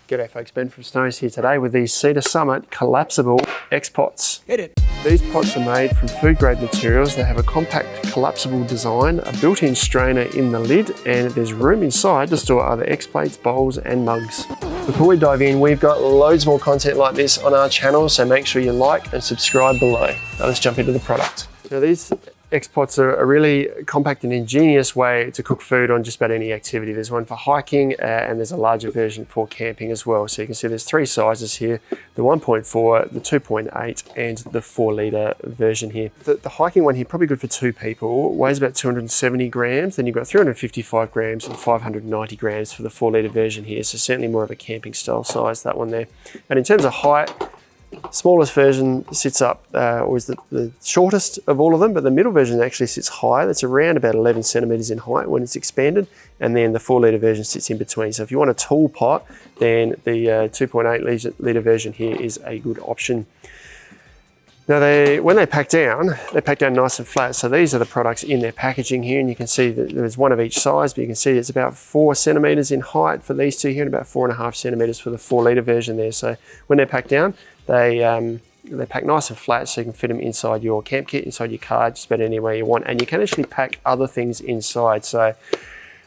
G'day folks, Ben from Snows here today with these Cedar Summit collapsible X-Pots. Hit it. These pots are made from food grade materials. They have a compact collapsible design, a built-in strainer in the lid, and there's room inside to store other X-plates, bowls and mugs. Before we dive in, we've got loads more content like this on our channel, so make sure you like and subscribe below. Now let's jump into the product. Now these X-Pots are a really compact and ingenious way to cook food on just about any activity. There's one for hiking and there's a larger version for camping as well. So you can see there's three sizes here, the 1.4, the 2.8 and the 4 litre version here. The hiking one here, probably good for 2 people, weighs about 270 grams. Then you've got 355 grams and 590 grams for the 4 litre version here. So certainly more of a camping style size, that one there. And in terms of height, smallest version sits up, or is the shortest of all of them, but the middle version actually sits higher. That's around about 11 centimeters in height when it's expanded, and then the 4 litre version sits in between. So if you want a tall pot, then the 2.8 litre version here is a good option. Now when they pack down nice and flat. So these are the products in their packaging here, and you can see that there's one of each size, but you can see it's about 4 centimeters in height for these two here, and about 4.5 centimeters for the 4 litre version there. So when they're packed down, they pack nice and flat, so you can fit them inside your camp kit, inside your car, just about anywhere you want. And you can actually pack other things inside. So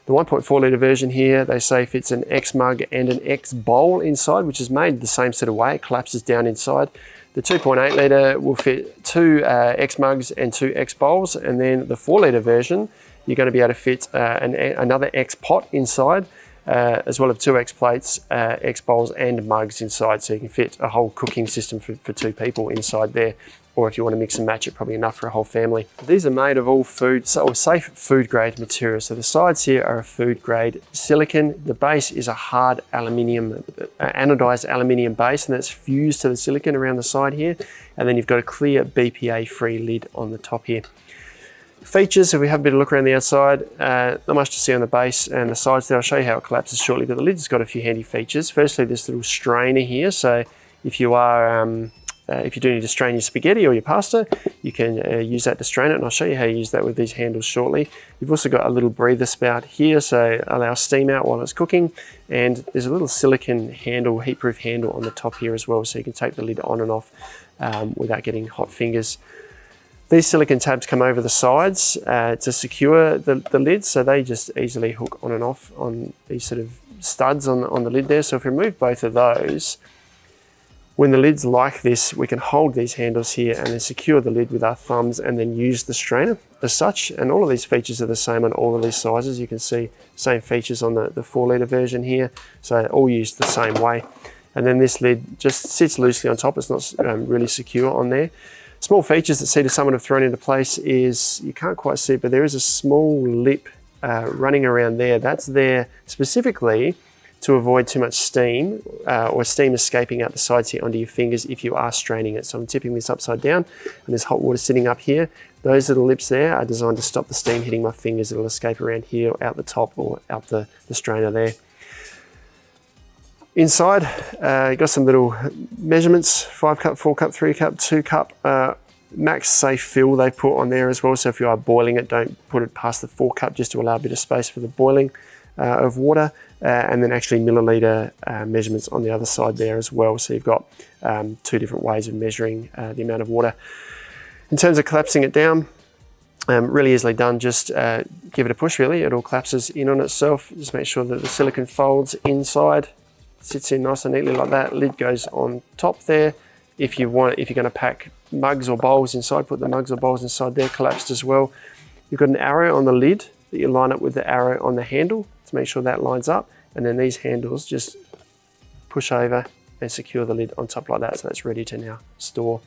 the 1.4 litre version here, they say fits an X mug and an X bowl inside, which is made the same sort of way. It collapses down inside. The 2.8 litre will fit 2 X mugs and 2 X bowls. And then the 4 litre version, you're going to be able to fit another X pot inside, as well as 2 X plates, X bowls and mugs inside. So you can fit a whole cooking system for 2 people inside there. Or if you want to mix and match it, probably enough for a whole family. These are made of all safe food grade materials. So the sides here are a food grade silicone. The base is a hard aluminium, anodised aluminium base, and that's fused to the silicone around the side here. And then you've got a clear BPA-free lid on the top here. Features, if we have a bit of a look around the outside, not much to see on the base and the sides there. I'll show you how it collapses shortly, but the lid's got a few handy features. Firstly, this little strainer here. So if you do need to strain your spaghetti or your pasta, you can use that to strain it, and I'll show you how you use that with these handles shortly. You've also got a little breather spout here, so allow steam out while it's cooking, and there's a little silicone handle, heat-proof handle on the top here as well, so you can take the lid on and off without getting hot fingers. These silicone tabs come over the sides to secure the lid, so they just easily hook on and off on these sort of studs on the lid there. So if we remove both of those, when the lid's like this, we can hold these handles here and then secure the lid with our thumbs and then use the strainer as such. And all of these features are the same on all of these sizes. You can see same features on the 4 litre version here. So all used the same way. And then this lid just sits loosely on top. It's not really secure on there. Small features that Cedar Summit have thrown into place is, you can't quite see it, but there is a small lip running around there. That's there specifically to avoid too much steam or steam escaping out the sides here onto your fingers if you are straining it. So I'm tipping this upside down and there's hot water sitting up here. Those little lips there are designed to stop the steam hitting my fingers. It'll escape around here, out the top or out the strainer there. Inside, you've got some little measurements, 5 cup, 4 cup, 3 cup, 2 cup, max safe fill they put on there as well. So if you are boiling it, don't put it past the 4 cup just to allow a bit of space for the boiling of water, and then actually milliliter measurements on the other side there as well. So you've got 2 different ways of measuring the amount of water. In terms of collapsing it down, really easily done. Just give it a push really, it all collapses in on itself. Just make sure that the silicone folds inside, sits in nice and neatly like that. Lid goes on top there. If you're going to pack mugs or bowls inside, put the mugs or bowls inside there, collapsed as well. You've got an arrow on the lid that you line up with the arrow on the handle to make sure that lines up, and then these handles just push over and secure the lid on top like that, so that's ready to now store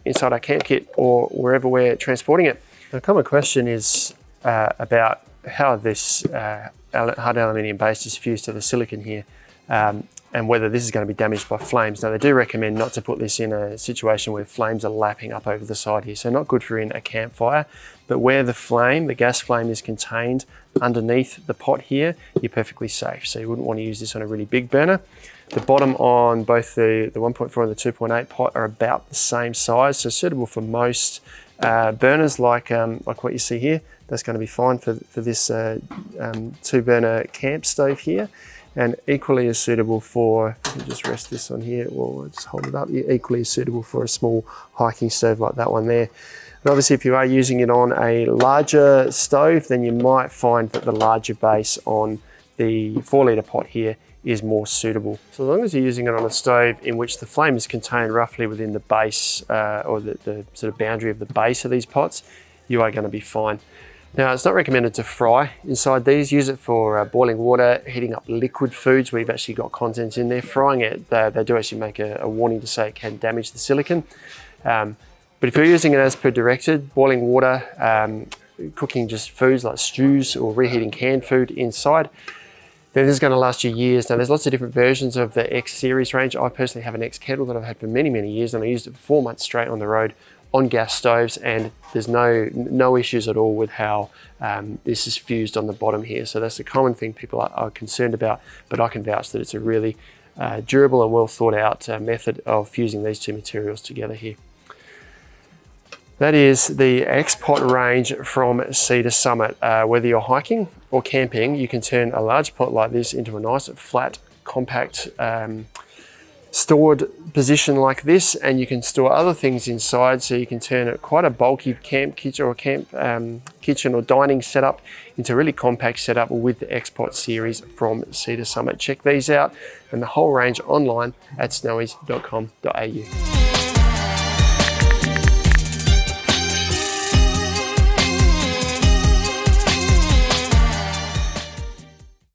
inside our camp kit or wherever we're transporting it. A common question is about how this hard aluminium base is fused to the silicone here, and whether this is going to be damaged by flames. Now they do recommend not to put this in a situation where flames are lapping up over the side here, so not good for in a campfire, but where the gas flame is contained underneath the pot here, you're perfectly safe. So you wouldn't want to use this on a really big burner. The bottom on both the 1.4 and the 2.8 pot are about the same size, so suitable for most burners like what you see here. That's going to be fine for this 2-burner camp stove here. and equally as suitable for, if you just rest this on here, or just hold it up, equally as suitable for a small hiking stove like that one there. And obviously if you are using it on a larger stove, then you might find that the larger base on the 4-litre pot here is more suitable. So as long as you're using it on a stove in which the flame is contained roughly within the base or the sort of boundary of the base of these pots, you are going to be fine. Now, it's not recommended to fry inside these. Use it for boiling water, heating up liquid foods where you've actually got contents in there. Frying it, they do actually make a warning to say it can damage the silicone. But if you're using it as per directed, boiling water, cooking just foods like stews or reheating canned food inside, then this is going to last you years. Now, there's lots of different versions of the X series range. I personally have an X kettle that I've had for many, many years, and I used it for 4 months straight on the road on gas stoves, and there's no issues at all with how this is fused on the bottom here. So that's a common thing people are concerned about, but I can vouch that it's a really durable and well thought out method of fusing these two materials together here. That is the X-Pot range from Cedar Summit. Whether you're hiking or camping, you can turn a large pot like this into a nice, flat, compact, stored position like this, and you can store other things inside. So you can turn it quite a bulky camp kitchen or kitchen or dining setup into a really compact setup with the X-Pot series from Cedar Summit. Check these out and the whole range online at snowies.com.au.